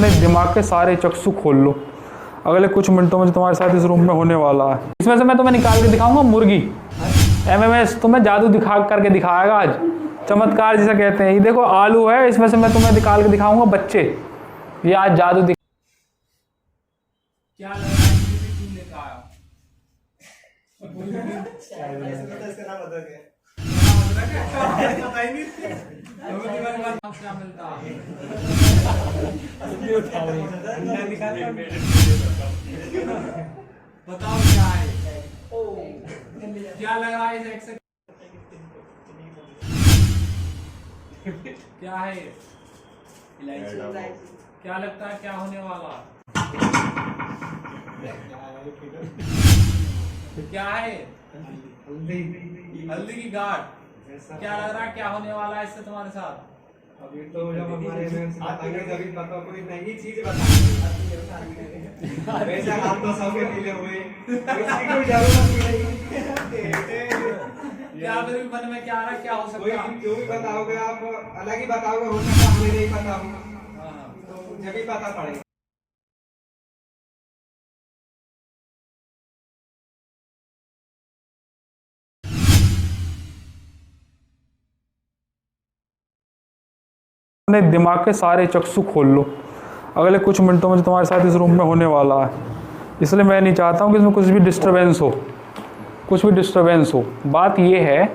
अपने दिमाग के सारे चक्षु खोल लो। अगले कुछ मिनटों में जो तुम्हारे साथ इस रूम में होने वाला है, इसमें से मैं तुम्हें निकाल के दिखाऊंगा मुर्गी। एमएमएस तुम्हें जादू दिखा करके दिखाएगा आज, चमत्कार जिसे कहते हैं। ये देखो आलू है, इसमें से मैं तुम्हें निकाल के दिखाऊंगा बच्चे। ये आज जादू क्या लग रहा है तुम लेकर आया? इसका नाम अदरक है। पता ही नहीं क्या मिलता है। बताओ क्या है? क्या लग रहा है इसे? क्या है? क्या लगता है क्या होने वाला? क्या है? हल्दी की गांठ। क्या लग रहा है क्या होने वाला है इससे तुम्हारे साथ? अभी तो जब हमारे बताएंगे तभी पता, कोई नई चीज बताएंगे। वैसे हम तो सबके मिले हुए, किसी को जरूरत नहीं। क्या फिर भी मन में क्या आ रहा है, क्या हो सकता है? जो भी बताओगे आप अलग ही बताओगे, हो सकता है हमें नहीं पता हो, तो जब भी पता पड़ेगा। अपने दिमाग के सारे चक्षु खोल लो। अगले कुछ मिनटों में जो तुम्हारे साथ इस रूम में होने वाला है, इसलिए मैं नहीं चाहता हूँ कि इसमें कुछ भी डिस्टरबेंस हो। बात यह है,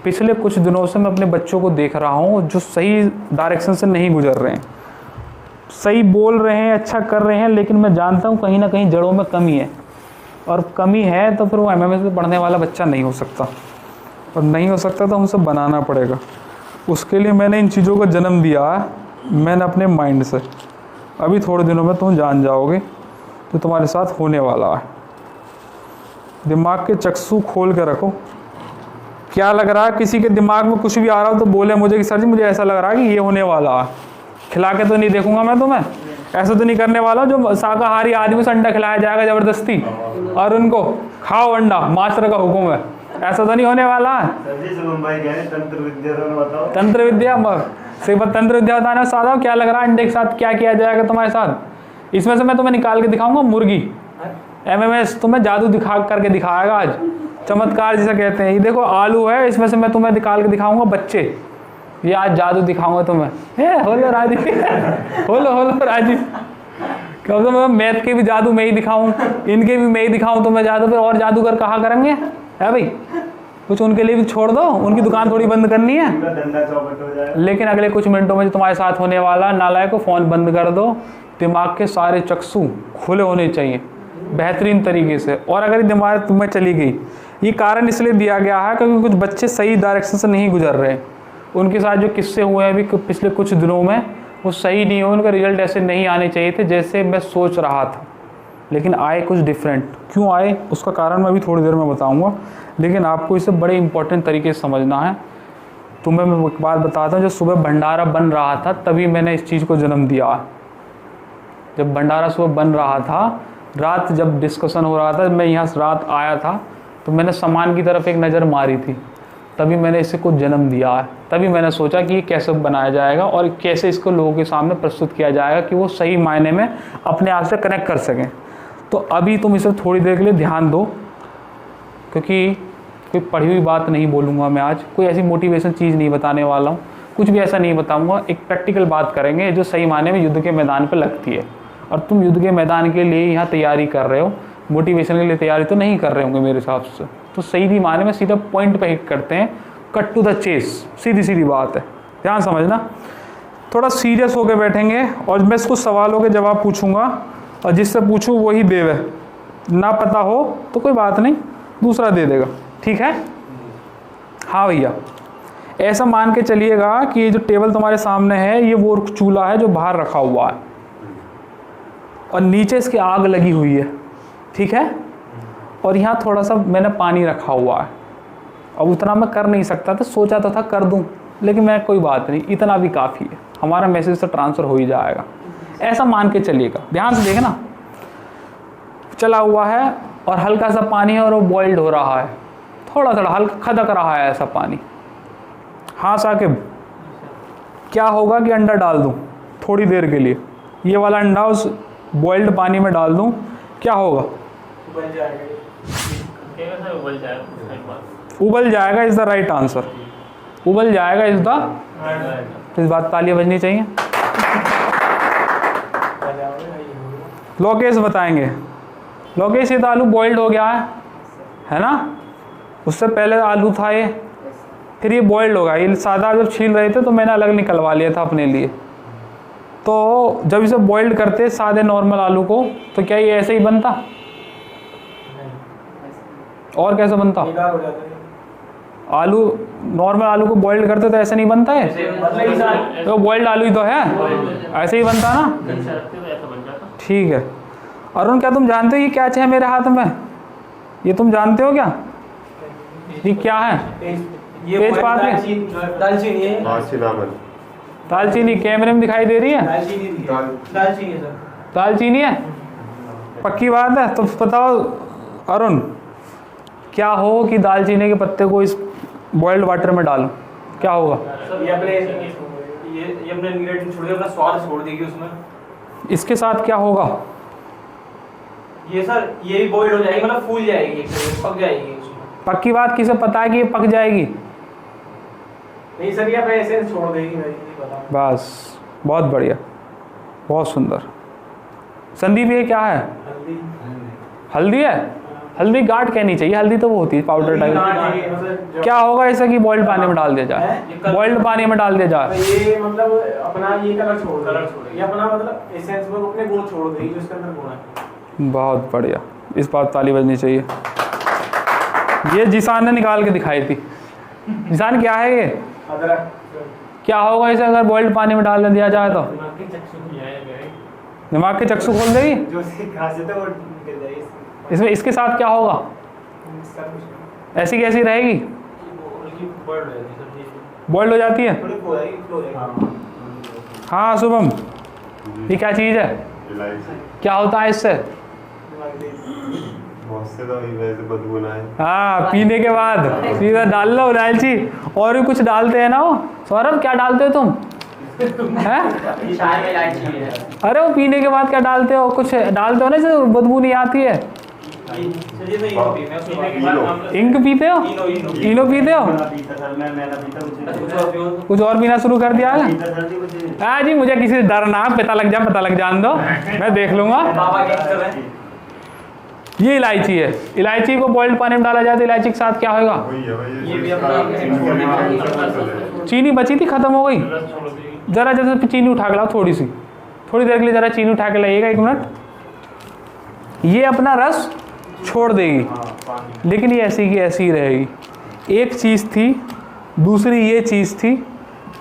पिछले कुछ दिनों से मैं अपने बच्चों को देख रहा हूँ जो सही डायरेक्शन से नहीं गुजर रहे हैं, सही बोल रहे हैं, अच्छा कर रहे हैं, लेकिन मैं जानता हूँ कहीं ना कहीं जड़ों में कमी है। और कमी है तो फिर वो एमएमएस में पढ़ने वाला बच्चा नहीं हो सकता, और नहीं हो सकता तो हमसे बनाना पड़ेगा। उसके लिए मैंने इन चीज़ों को जन्म दिया है, मैंने अपने माइंड से। अभी थोड़े दिनों में तुम जान जाओगे तो तुम्हारे साथ होने वाला है। दिमाग के चक्षु खोल के रखो। क्या लग रहा है? किसी के दिमाग में कुछ भी आ रहा हो तो बोले मुझे कि सर जी मुझे ऐसा लग रहा है कि ये होने वाला है। खिला के तो नहीं देखूंगा मैं तुम्हें, ऐसा तो नहीं करने वाला जो शाकाहारी आदमी से अंडा खिलाया जाएगा ज़बरदस्ती और उनको खाओ अंडा, मास्टर का हुक्म है, ऐसा तो नहीं होने वाला है। तंत्र विद्या सिर्फ तंत्र विद्या बताना सादा। क्या लग रहा है अंडे के साथ क्या किया जाएगा तुम्हारे साथ? इसमें से मैं तुम्हें निकाल के दिखाऊंगा मुर्गी। एमएमएस तुम्हें जादू दिखा करके दिखाएगा आज, चमत्कार जिसे कहते हैं। ये देखो आलू है, इसमें से मैं तुम्हें निकाल के दिखाऊंगा बच्चे। ये आज जादू दिखाऊंगा तुम्हें। होलो राजीव, होलो राजीव। कब तो मैं मैथ के भी जादू मैं ही दिखाऊं, इनके भी मैं ही दिखाऊं तो मैं जादू फिर और जादूगर कहा करेंगे है भाई? कुछ उनके लिए भी छोड़ दो, उनकी दुकान थोड़ी बंद करनी है। लेकिन अगले कुछ मिनटों में जो तुम्हारे साथ होने वाला, नालायक को फ़ोन बंद कर दो। दिमाग के सारे चक्षु खुले होने चाहिए बेहतरीन तरीके से। और अगर दिमाग तुम्हें चली गई, ये कारण इसलिए दिया गया है क्योंकि कुछ बच्चे सही डायरेक्शन से नहीं गुजर रहे। उनके साथ जो किस्से हुए हैं अभी पिछले कुछ दिनों में, वो सही नहीं हुए। उनका रिजल्ट ऐसे नहीं आने चाहिए थे जैसे मैं सोच रहा था, लेकिन आए कुछ डिफरेंट। क्यों आए उसका कारण मैं अभी थोड़ी देर में बताऊंगा, लेकिन आपको इसे बड़े इंपॉर्टेंट तरीके से समझना है। तुम्हें मैं एक बात बताता हूँ, जब सुबह भंडारा बन रहा था तभी मैंने इस चीज़ को जन्म दिया। जब भंडारा सुबह बन रहा था, रात जब डिस्कशन हो रहा था, मैं यहाँ रात आया था तो मैंने सामान की तरफ एक नज़र मारी थी, तभी मैंने इसे कुछ जन्म दिया है। तभी मैंने सोचा कि ये कैसे बनाया जाएगा और कैसे इसको लोगों के सामने प्रस्तुत किया जाएगा कि वो सही मायने में अपने आप से कनेक्ट कर सकें। तो अभी तुम इसे थोड़ी देर के लिए ध्यान दो, क्योंकि कोई पढ़ी हुई बात नहीं बोलूँगा मैं आज, कोई ऐसी मोटिवेशन चीज़ नहीं बताने वाला हूँ, कुछ भी ऐसा नहीं बताऊँगा। एक प्रैक्टिकल बात करेंगे जो सही मायने में युद्ध के मैदान पर लगती है। और तुम युद्ध के मैदान के लिए यहाँ तैयारी कर रहे हो, मोटिवेशन के लिए तैयारी तो नहीं कर रहे होंगे मेरे हिसाब से। तो सही भी माने में सीधा पॉइंट पे हिट करते हैं, कट टू द चेस, सीधी सीधी बात है, ध्यान समझना। थोड़ा सीरियस होकर बैठेंगे और मैं इसको सवालों के जवाब पूछूंगा और जिससे पूछूं वही देवे, ना पता हो तो कोई बात नहीं, दूसरा दे देगा, ठीक है? हाँ भैया, ऐसा मान के चलिएगा कि ये जो टेबल तुम्हारे सामने है ये वो चूल्हा है जो बाहर रखा हुआ है और नीचे इसकी आग लगी हुई है, ठीक है? और यहाँ थोड़ा सा मैंने पानी रखा हुआ है। अब उतना मैं कर नहीं सकता था, सोचा तो था कर दूं, लेकिन मैं कोई बात नहीं, इतना भी काफ़ी है, हमारा मैसेज तो ट्रांसफ़र हो ही जाएगा। ऐसा मान के चलिएगा, ध्यान से देखना। चला हुआ है और हल्का सा पानी है और वो बॉइल्ड हो रहा है, थोड़ा थोड़ा हल्का खदक रहा है ऐसा पानी। हाँ साकिब, क्या होगा कि अंडा डाल दूं थोड़ी देर के लिए? ये वाला अंडा उस बॉइल्ड पानी में डाल दूं, क्या होगा? उबल जाएगा। उबल जाएगा इज़ द राइट आंसर। उबल जाएगा इज़ द, तो इस बात तालियां बजनी चाहिए। लोकेश बताएंगे। लोकेश, ये तो आलू बॉइल्ड हो गया है ना? उससे पहले आलू था ये, फिर ये बॉइल्ड होगा। ये सादा जब छील रहे थे तो मैंने अलग निकलवा लिया था अपने लिए। तो जब इसे बॉइल्ड करते सादे नॉर्मल आलू को, तो क्या ये ऐसे ही बनता? और कैसे बनता? आलू, नॉर्मल आलू को बॉइल्ड करते तो ऐसे नहीं बनता है, तो बॉइल्ड आलू ही तो है, ऐसे ही बनता ना। ठीक है। अरुण, क्या तुम जानते हो ये क्या है मेरे हाथ में? ये तुम जानते हो क्या? ये क्या है? तेजपात है, दालचीनी है। दालचीनी कैमरे में दिखाई दे रही है? दालचीनी सर। दालचीनी है, पक्की बात है। तो बताओ अरुण, क्या हो कि दालचीनी के पत्ते को इस बॉइल्ड वाटर में डालो, क्या होगा? ये अपने इंग्रेडिएंट छोड़ देगी, अपना स्वाद छोड़ देगी उसमें। इसके साथ क्या होगा? ये सर ये भी बॉइल्ड हो जाएगी, मतलब फूल जाएगी, एक तरह से पक जाएगी उसमें। पक्की बात, किसे पता है कि ये पक जाएगी? नहीं सर, ये अपने एसेंस छोड़ देगी, मुझे नहीं पता। बस, बहुत बढ़िया, बहुत सुंदर। संदीप, ये क्या है? हल्दी। हल्दी है? हल्दी गाढ़ कहनी चाहिए, हल्दी तो वो होती है पाउडर टाइप। क्या होगा ऐसा कि बॉइल्ड पानी में डाल दिया जाए? बॉइल्ड पानी में डाल दिया जाए, ये मतलब अपना ये कलर छोड़ देगी, ये अपना मतलब एसेंस में अपने गुण छोड़ देगी जो इसके अंदर गुण है। बहुत बढ़िया, इस बात ताली बजनी चाहिए। ये जिसान ने निकाल के दिखाई थी। जिसान, क्या है ये? अदरक। क्या होगा इसे अगर बॉइल्ड पानी में डाल दिया जाए तो? दिमाग के चक्षु खोल देगी। जो खासियत है वो निकल जाएगी इसमें इसके साथ क्या होगा? ऐसी कैसी रहेगी? बॉइल्ड हो जाती है। हाँ शुभम, ये क्या चीज़ है? क्या होता है इससे? हाँ, पीने के बाद सीधा डाल लो इलायची। और भी कुछ डालते हैं ना वो। सौरभ, क्या डालते हो तुम? हैं? अरे वो पीने के बाद क्या डालते हो? कुछ डालते हो ना जिससे बदबू नहीं आती है। इंक पीते हो? इनो पीते हो? कुछ और पीना शुरू कर दिया है? हाँ जी, मुझे किसी से डर ना, पता लग जान दो, मैं देख लूंगा। ये इलायची है। इलायची को बॉइल्ड पानी में डाला जाए तो इलायची के साथ क्या होगा? चीनी बची थी, खत्म हो गई। जरा जैसे चीनी उठा के लाओ, थोड़ी देर के लिए जरा चीनी उठा के लाइएगा, 1 मिनट। ये अपना रस छोड़ देगी, लेकिन ये ऐसी की ऐसी ही रहेगी। एक चीज़ थी, दूसरी ये चीज़ थी,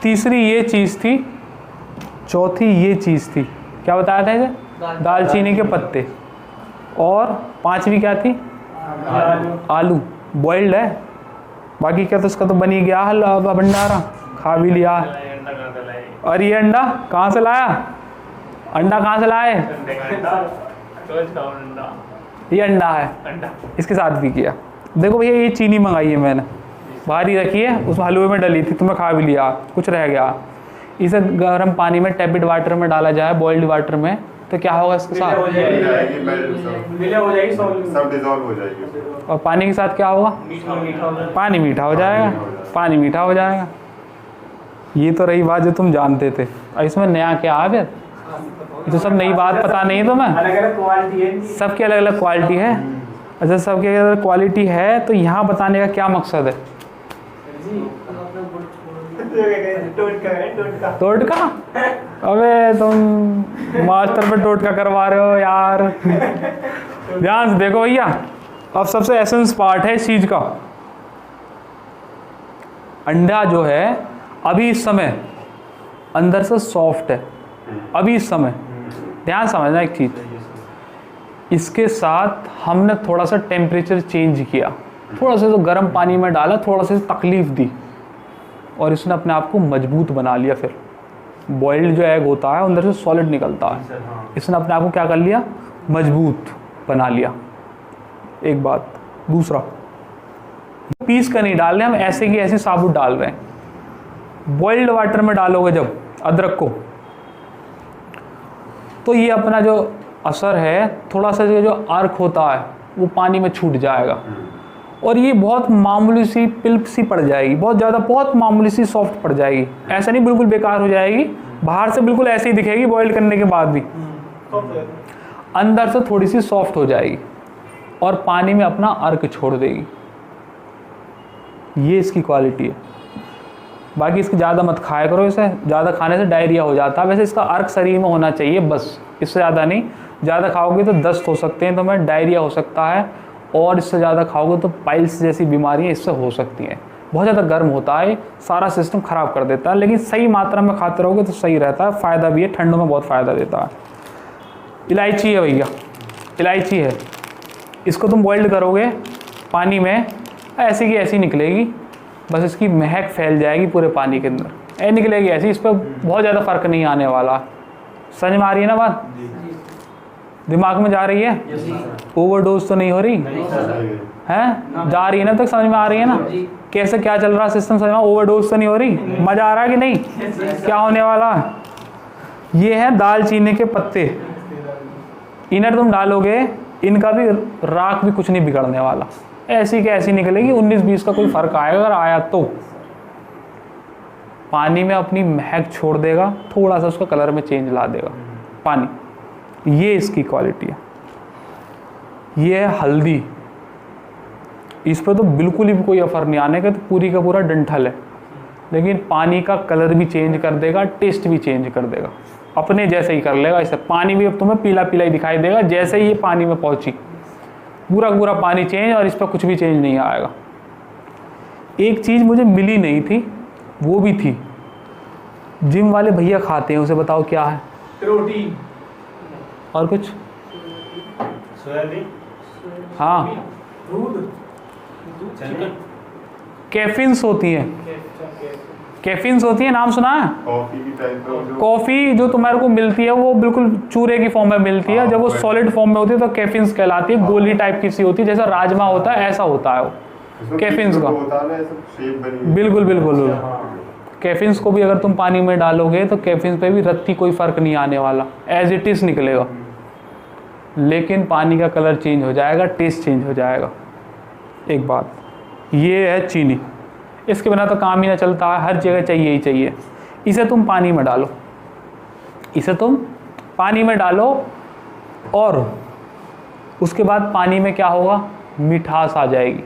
तीसरी ये चीज़ थी, चौथी ये चीज़ थी। क्या बताया था इसे? दालचीनी के पत्ते। और 5वीं क्या थी? आलू। बॉइल्ड है, बाकी क्या तो उसका तो बनी गया हलवा भंडारा, खा भी लिया। और ये अंडा कहाँ से लाया? अंडा कहाँ से लाए? ये अंडा है, इसके साथ भी किया। देखो भैया, ये चीनी मंगाई है मैंने, बाहर ही रखी है, उस हलवे में डली थी, तुम्हें खा भी लिया, कुछ रह गया। इसे गर्म पानी में टेपिड वाटर में डाला जाए, बॉइल्ड वाटर में, तो क्या होगा इसके साथ? सब डिसॉल्व हो जाएगी। और पानी के साथ क्या होगा? पानी मीठा हो जाएगा। पानी मीठा हो जाएगा। ये तो रही बात जो तुम जानते थे। और इसमें नया क्या आ गया? ये तो सब नई बात पता नहीं है तुम्हें। अलग-अलग क्वालिटी है, सबकी अलग-अलग क्वालिटी है। अच्छा, सबकी अलग क्वालिटी है, तो यहाँ बताने का क्या मकसद है? टोटका? अबे तुम मास्टर पे टोटका करवा रहे हो यार। ध्यान से देखो भैया, अब सबसे एसेंस पार्ट है इस चीज का। अंडा जो है अभी इस समय अंदर से सॉफ्ट है, अभी इस समय। ध्यान समझना एक चीज, इसके साथ हमने थोड़ा सा टेम्परेचर चेंज किया, थोड़ा सा तो गर्म पानी में डाला, थोड़ा सा तकलीफ दी, और इसने अपने आप को मजबूत बना लिया। फिर बॉइल्ड जो एग होता है अंदर से सॉलिड निकलता है, इसने अपने आप को क्या कर लिया? मजबूत बना लिया। एक बात। दूसरा, पीस का नहीं डाल रहे हम, ऐसे की ऐसे साबुत डाल रहे हैं। बॉइल्ड वाटर में डालोगे जब अदरक को, तो ये अपना जो असर है, थोड़ा सा जो अर्क होता है वो पानी में छूट जाएगा और ये बहुत मामूली सी पिल्प सी पड़ जाएगी, बहुत ज़्यादा, बहुत मामूली सी सॉफ्ट पड़ जाएगी। ऐसा नहीं बिल्कुल बेकार हो जाएगी, बाहर से बिल्कुल ऐसे ही दिखेगी बॉईल करने के बाद भी, अंदर से थोड़ी सी सॉफ्ट हो जाएगी और पानी में अपना अर्क छोड़ देगी। ये इसकी क्वालिटी है। बाकी इसकी ज़्यादा मत खाया करो, इसे ज़्यादा खाने से डायरिया हो जाता है। वैसे इसका अर्क शरीर में होना चाहिए बस, इससे ज़्यादा नहीं। ज़्यादा खाओगे तो दस्त हो सकते हैं, तो मैं डायरिया हो सकता है, और इससे ज़्यादा खाओगे तो पाइल्स जैसी बीमारियाँ इससे हो सकती हैं। बहुत ज़्यादा गर्म होता है, सारा सिस्टम ख़राब कर देता है, लेकिन सही मात्रा में खाते रहोगे तो सही रहता है, फ़ायदा भी है, ठंडों में बहुत फ़ायदा देता है। इलायची है भैया, इलायची है, इसको तुम बॉइल्ड करोगे पानी में, ऐसी की ऐसी निकलेगी, बस इसकी महक फैल जाएगी पूरे पानी के अंदर, ऐ निकलेगी ऐसी। इस पर बहुत ज़्यादा फ़र्क नहीं आने वाला। समझ में आ रही है ना बात? दिमाग में जा रही है? ओवरडोज तो नहीं हो रही है? जा रही है ना? तक समझ में आ रही है ना कैसे क्या चल रहा है सिस्टम? समझ में? ओवरडोज तो नहीं हो रही? मज़ा आ रहा है कि नहीं? क्या होने वाला? ये है दालचीनी के पत्ते, इन्हें तुम डालोगे, इनका भी राख भी कुछ नहीं बिगड़ने वाला, ऐसी के ऐसी निकलेगी। 19-20 का कोई फ़र्क आएगा अगर आया तो। पानी में अपनी महक छोड़ देगा, थोड़ा सा उसका कलर में चेंज ला देगा पानी। ये इसकी क्वालिटी है। ये है हल्दी, इस पर तो बिल्कुल ही कोई असर नहीं आने का, तो पूरी का पूरा डंठल है, लेकिन पानी का कलर भी चेंज कर देगा, टेस्ट भी चेंज कर देगा, अपने जैसे ही कर लेगा। इससे पानी भी अब तुम्हें पीला पीला ही दिखाई देगा जैसे ही ये पानी में पहुंची, पूरा पूरा पानी चेंज, और इस पर कुछ भी चेंज नहीं आएगा। एक चीज़ मुझे मिली नहीं थी, वो भी थी, जिम वाले भैया खाते हैं, उसे बताओ क्या है? रोटी और कुछ? सोयाबीन, हाँ, दूध, कैफिन्स होती हैं, कैफिन्स होती है, नाम सुना है? कॉफी की टाइप का, कॉफ़ी जो तुम्हारे को मिलती है वो बिल्कुल चूरे की फॉर्म में मिलती है, जब वो सॉलिड फॉर्म में होती है तो कैफिन्स कहलाती है, गोली टाइप की सी होती है, जैसा राजमा होता है ऐसा होता है वो कैफिन्स का। बिल्कुल बिल्कुल। कैफिन्स को भी अगर तुम पानी में डालोगे तो कैफिन्स पे भी रत्ती कोई फ़र्क नहीं आने वाला, एज इट इज़ निकलेगा, लेकिन पानी का कलर चेंज हो जाएगा, टेस्ट चेंज हो जाएगा। एक बात ये है चीनी, इसके बिना तो काम ही ना चलता है, हर जगह चाहिए ही चाहिए। इसे तुम पानी में डालो, इसे तुम पानी में डालो, और उसके बाद पानी में क्या होगा? मिठास आ जाएगी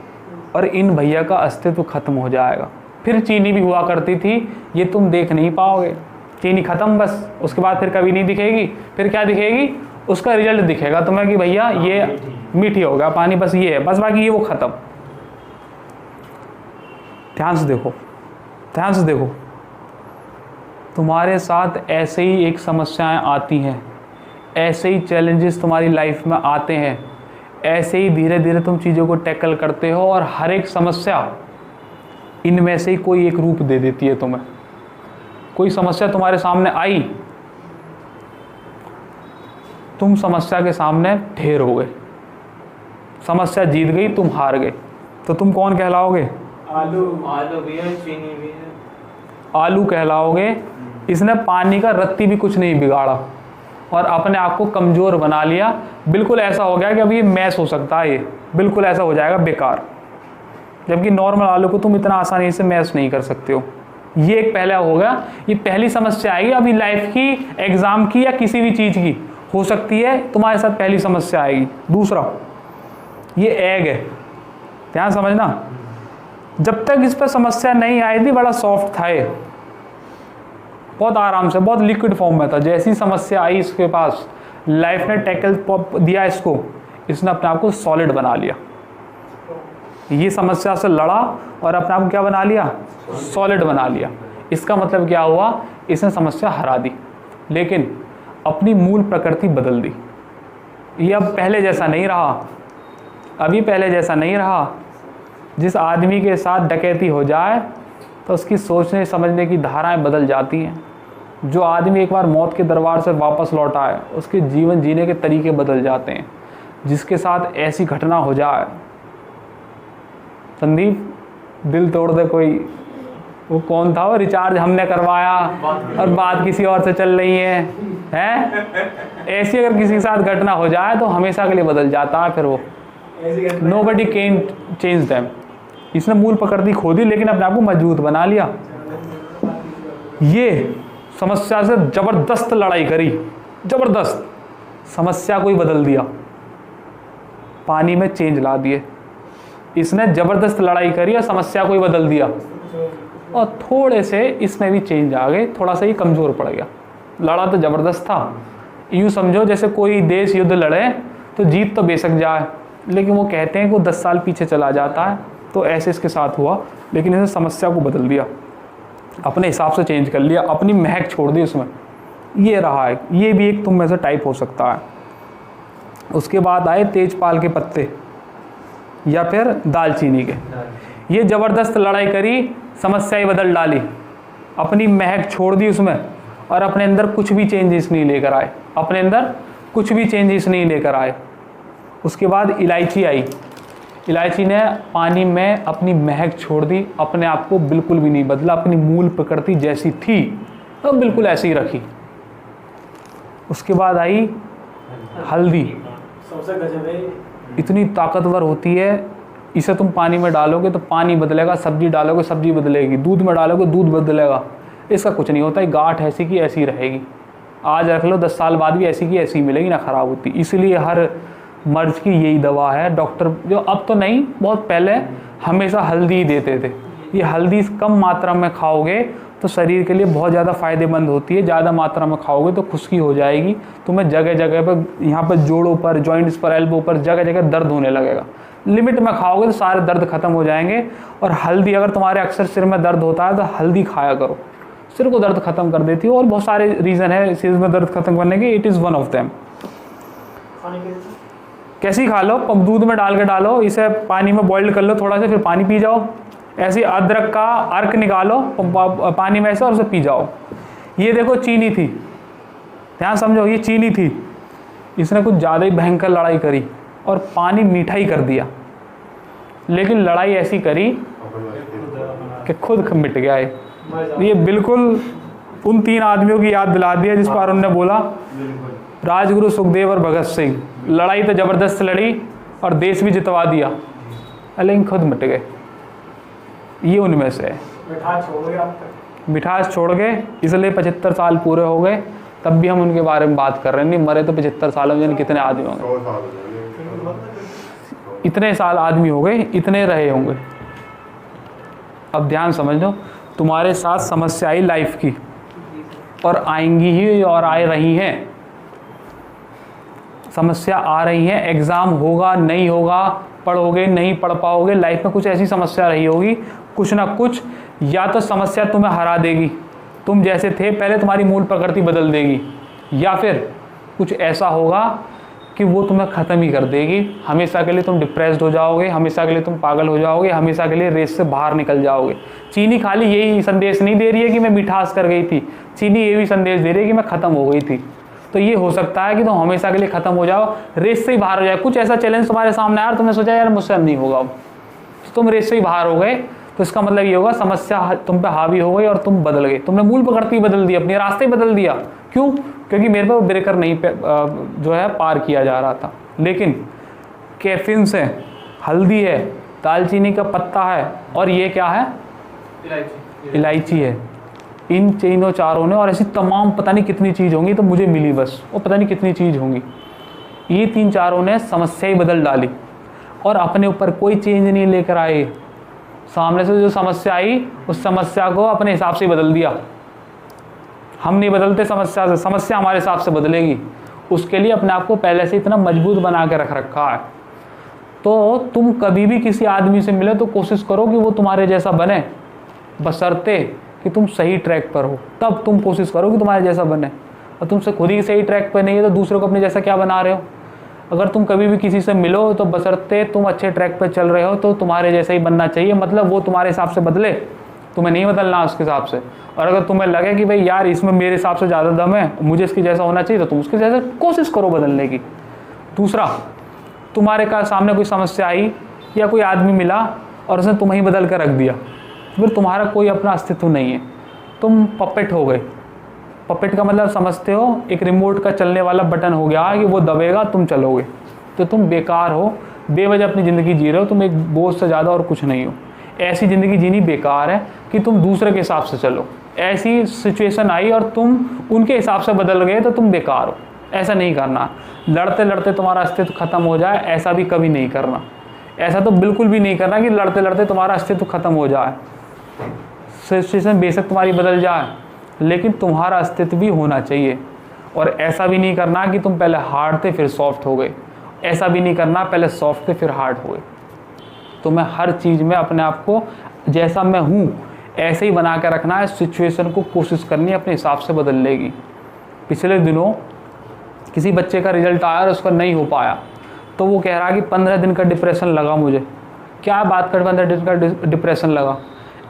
और इन भैया का अस्तित्व खत्म हो जाएगा। फिर चीनी भी हुआ करती थी, ये तुम देख नहीं पाओगे, चीनी खत्म बस, उसके बाद फिर कभी नहीं दिखेगी। फिर क्या दिखेगी? उसका रिजल्ट दिखेगा तुम्हें कि भैया ये मीठी हो गया पानी, बस ये है, बस बाकी ये वो ख़त्म। ध्यान से देखो, ध्यान से देखो, तुम्हारे साथ ऐसे ही एक समस्याएं आती हैं, ऐसे ही चैलेंजेस तुम्हारी लाइफ में आते हैं, ऐसे ही धीरे धीरे तुम चीज़ों को टैकल करते हो, और हर एक समस्या इनमें से ही कोई एक रूप दे देती है तुम्हें। कोई समस्या तुम्हारे सामने आई, तुम समस्या के सामने ढेर हो गए, समस्या जीत गई, तुम हार गए, तो तुम कौन कहलाओगे? आलू, आलू भी है, चीनी भी है, आलू कहलाओगे। इसने पानी का रत्ती भी कुछ नहीं बिगाड़ा और अपने आप को कमज़ोर बना लिया। बिल्कुल ऐसा हो गया कि अब ये मैश हो सकता है, ये बिल्कुल ऐसा हो जाएगा बेकार, जबकि नॉर्मल आलू को तुम इतना आसानी से मैश नहीं कर सकते हो। ये एक पहला हो गया, ये पहली समस्या आएगी अभी लाइफ की, एग्ज़ाम की या किसी भी चीज़ की हो सकती है, तुम्हारे साथ पहली समस्या आएगी। दूसरा, ये एग है, ध्यान समझना, जब तक इस पर समस्या नहीं आई थी बड़ा सॉफ्ट था ये, बहुत आराम से, बहुत लिक्विड फॉर्म में था। जैसी समस्या आई इसके पास, लाइफ ने टैकल दिया इसको, इसने अपने आप को सॉलिड बना लिया। ये समस्या से लड़ा और अपने आप को क्या बना लिया? सॉलिड बना लिया। इसका मतलब क्या हुआ? इसने समस्या हरा दी, लेकिन अपनी मूल प्रकृति बदल दी। ये अब पहले जैसा नहीं रहा, अभी पहले जैसा नहीं रहा। जिस आदमी के साथ डकैती हो जाए तो उसकी सोचने समझने की धाराएं बदल जाती हैं। जो आदमी एक बार मौत के दरबार से वापस लौटा है, उसके जीवन जीने के तरीके बदल जाते हैं। जिसके साथ ऐसी घटना हो जाए, संदीप दिल तोड़ दे कोई, वो कौन था वो, रिचार्ज हमने करवाया और बात किसी और से चल रही है, है। ऐसी अगर किसी के साथ घटना हो जाए तो हमेशा के लिए बदल जाता है फिर वो। Nobody can change them. इसने मूल प्रकृति खो दी लेकिन अपने आप को मजबूत बना लिया। ये समस्या से जबरदस्त लड़ाई करी, जबरदस्त, समस्या को ही बदल दिया, पानी में चेंज ला दिए। इसने जबरदस्त लड़ाई करी और समस्या को ही बदल दिया, और थोड़े से इसमें भी चेंज आ गए, थोड़ा सा ही कमज़ोर पड़ गया। लड़ा तो ज़बरदस्त था। यूँ समझो जैसे कोई देश युद्ध लड़े तो जीत तो बेशक जाए, लेकिन वो कहते हैं कि वो 10 साल पीछे चला जाता है। तो ऐसे इसके साथ हुआ, लेकिन इसने समस्या को बदल दिया, अपने हिसाब से चेंज कर लिया, अपनी महक छोड़ दी उसमें। ये रहा है, ये भी एक तुम में से टाइप हो सकता है। उसके बाद आए तेजपाल के पत्ते या फिर दालचीनी के। ये ज़बरदस्त लड़ाई करी, समस्या ही बदल डाली, अपनी महक छोड़ दी उसमें, और अपने अंदर कुछ भी चेंजेस नहीं लेकर आए, अपने अंदर कुछ भी चेंजेस नहीं लेकर आए। उसके बाद इलायची आई। इलायची ने पानी में अपनी महक छोड़ दी, अपने आप को बिल्कुल भी नहीं बदला, अपनी मूल प्रकृति जैसी थी तो बिल्कुल ऐसी ही रखी। उसके बाद आई हल्दी। इतनी ताकतवर होती है, इसे तुम पानी में डालोगे तो पानी बदलेगा, सब्जी डालोगे सब्जी बदलेगी, दूध में डालोगे दूध बदलेगा। इसका कुछ नहीं होता है, गांठ ऐसी की ऐसी रहेगी। आज रख लो 10 साल बाद भी ऐसी की ऐसी मिलेगी, ना ख़राब होती। इसलिए हर मर्ज की यही दवा है। डॉक्टर जो अब तो नहीं, बहुत पहले हमेशा हल्दी ही देते थे। ये हल्दी कम मात्रा में खाओगे तो शरीर के लिए बहुत ज़्यादा फ़ायदेमंद होती है। ज़्यादा मात्रा में खाओगे तो खुश्की हो जाएगी, तुम्हें जगह जगह पर, यहाँ पर जोड़ों पर, जॉइंट्स पर, एल्बो पर, जगह जगह दर्द होने लगेगा। लिमिट में खाओगे तो सारे दर्द खत्म हो जाएंगे। और हल्दी, अगर तुम्हारे अक्सर सिर में दर्द होता है तो हल्दी खाया करो, सिर को दर्द खत्म कर देती है। और बहुत सारे रीज़न है सिर में दर्द खत्म करने के, it is one of them. कैसी खा लो, दूध में डाल के डालो, इसे पानी में बॉइल्ड कर लो थोड़ा सा, फिर पानी पी जाओ। ऐसे अदरक का अर्क निकालो पानी में ऐसे और उसे पी जाओ। ये देखो चीनी थी, ध्यान समझो, ये चीनी थी, इसने कुछ ज़्यादा ही भयंकर लड़ाई करी और पानी मीठा ही कर दिया। लेकिन लड़ाई ऐसी करी कि खुद मिट गया। ये बिल्कुल उन 3 आदमियों की याद दिला दिया जिस पर उन्होंने बोला, राजगुरु सुखदेव और भगत सिंह। लड़ाई तो ज़बरदस्त लड़ी और देश भी जितवा दिया, लेकिन खुद मिट गए। ये उनमें से है। मिठास छोड़ गए, इसलिए 75 साल पूरे हो गए, तब भी हम उनके बारे में बात कर रहे हैं। नहीं मरे तो 75 सालों में कितने आदमी होंगे, इतने साल आदमी हो गए, इतने रहे होंगे। अब ध्यान समझ लो, तुम्हारे साथ समस्या आई लाइफ की, और आएंगी ही, और आ रही हैं। समस्या आ रही है, एग्ज़ाम होगा नहीं होगा, पढ़ोगे नहीं पढ़ पाओगे, लाइफ में कुछ ऐसी समस्या रही होगी, कुछ ना कुछ। या तो समस्या तुम्हें हरा देगी, तुम जैसे थे पहले तुम्हारी मूल प्रकृति बदल देगी, या फिर कुछ ऐसा होगा कि वो तुम्हें ख़त्म ही कर देगी। हमेशा के लिए तुम डिप्रेस्ड हो जाओगे, हमेशा के लिए तुम पागल हो जाओगे, हमेशा के लिए रेस से बाहर निकल जाओगे। चीनी खाली यही संदेश नहीं दे रही है कि मैं मिठास कर गई थी, चीनी ये भी संदेश दे रही है कि मैं ख़त्म हो गई थी। तो ये हो सकता है कि तुम हमेशा के लिए ख़त्म हो जाओ, रेस से ही बाहर हो जाए। कुछ ऐसा चैलेंज तुम्हारे सामने आया और तुमने सोचा यार मुझसे अब नहीं होगा, तो तुम रेस से ही बाहर हो गए। तो इसका मतलब ये होगा समस्या तुम पे हावी हो गई और तुम बदल गए, तुमने मूल प्रकृति बदल दी, अपने रास्ते बदल दिया। क्यों? क्योंकि मेरे पे ब्रेकर नहीं जो है पार किया जा रहा था। लेकिन कैफीन से, हल्दी है, दालचीनी का पत्ता है, और ये क्या है, इलायची है। इन तीनों चारों ने, और ऐसी तमाम पता नहीं कितनी चीज़ होंगी, तो मुझे मिली बस, वो पता नहीं कितनी चीज़ होंगी। ये 3 चारों ने समस्या ही बदल डाली और अपने ऊपर कोई चेंज नहीं लेकर आए। सामने से जो समस्या आई, उस समस्या को अपने हिसाब से बदल दिया। हम नहीं बदलते समस्या से, समस्या हमारे हिसाब से बदलेगी। उसके लिए अपने आप को पहले से इतना मजबूत बना के रख रखा है। तो तुम कभी भी किसी आदमी से मिले तो कोशिश करो कि वो तुम्हारे जैसा बने, बशर्ते कि तुम सही ट्रैक पर हो। तब तुम कोशिश करो कि तुम्हारे जैसा बने, और तुमसे खुद ही सही ट्रैक पर नहीं है तो दूसरों को अपने जैसा क्या बना रहे हो। अगर तुम कभी भी किसी से मिलो तो बशर्ते तुम अच्छे ट्रैक पर चल रहे हो तो तुम्हारे जैसा ही बनना चाहिए। मतलब वो तुम्हारे हिसाब से बदले, तुम्हें नहीं बदलना उसके हिसाब से। और अगर तुम्हें लगे कि भाई यार इसमें मेरे हिसाब से ज़्यादा दम है, मुझे इसकी जैसा होना चाहिए, तो तुम उसके जैसा कोशिश करो बदलने की। दूसरा, तुम्हारे का सामने कोई समस्या आई या कोई आदमी मिला और उसने तुम्हें ही बदल कर रख दिया, फिर तुम्हारा कोई अपना अस्तित्व नहीं है, तुम पपेट हो गए। पपेट का मतलब समझते हो, एक रिमोट का चलने वाला बटन हो गया कि वो दबेगा तुम चलोगे, तो तुम बेकार हो, बेवजह अपनी ज़िंदगी जी रहे हो, तुम एक बोझ से ज़्यादा और कुछ नहीं हो। ऐसी ज़िंदगी जीनी बेकार है कि तुम दूसरे के हिसाब से चलो। ऐसी सिचुएशन आई और तुम उनके हिसाब से बदल गए तो तुम बेकार हो। ऐसा नहीं करना। लड़ते लड़ते तुम्हारा अस्तित्व खत्म हो जाए, ऐसा भी कभी नहीं करना। ऐसा तो बिल्कुल भी नहीं करना कि लड़ते लड़ते तुम्हारा अस्तित्व खत्म हो जाए। सिचुएशन बेशक तुम्हारी बदल जाए, लेकिन तुम्हारा अस्तित्व भी होना चाहिए। और ऐसा भी नहीं करना कि तुम पहले हार्ड थे फिर सॉफ्ट हो गए। ऐसा भी नहीं करना पहले सॉफ्ट थे फिर हार्ड हो गए। तो मैं हर चीज़ में अपने आप को जैसा मैं हूँ ऐसे ही बना के रखना है। सिचुएशन को कोशिश करनी है अपने हिसाब से बदल लेगी। पिछले दिनों किसी बच्चे का रिजल्ट आया और उसका नहीं हो पाया, तो वो कह रहा कि 15 दिन का डिप्रेशन लगा मुझे। क्या बात कर, 15 दिन का डिप्रेशन लगा?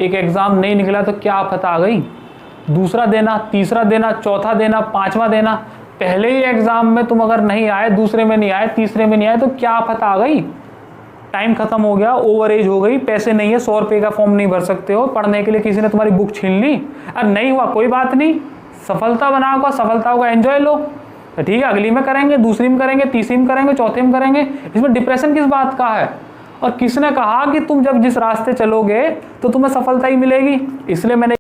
एक एग्ज़ाम नहीं निकला तो क्या आफत आ गई? दूसरा देना, तीसरा देना, चौथा देना, पाँचवा देना। पहले ही एग्ज़ाम में तुम अगर नहीं आए, दूसरे में नहीं आए, तीसरे में नहीं आए, तो क्या आफत आ गई? टाइम खत्म हो गया, ओवर एज हो गई, पैसे नहीं है, 100 रुपये का फॉर्म नहीं भर सकते हो, पढ़ने के लिए किसी ने तुम्हारी बुक छीन ली। अरे नहीं हुआ कोई बात नहीं, सफलता बनाओ, सफलता का एंजॉय लो। तो ठीक है, अगली में करेंगे, दूसरी में करेंगे, तीसरी में करेंगे, चौथे में करेंगे। इसमें डिप्रेशन किस बात का है? और किसने कहा कि तुम जब जिस रास्ते चलोगे तो तुम्हें सफलता ही मिलेगी? इसलिए मैंने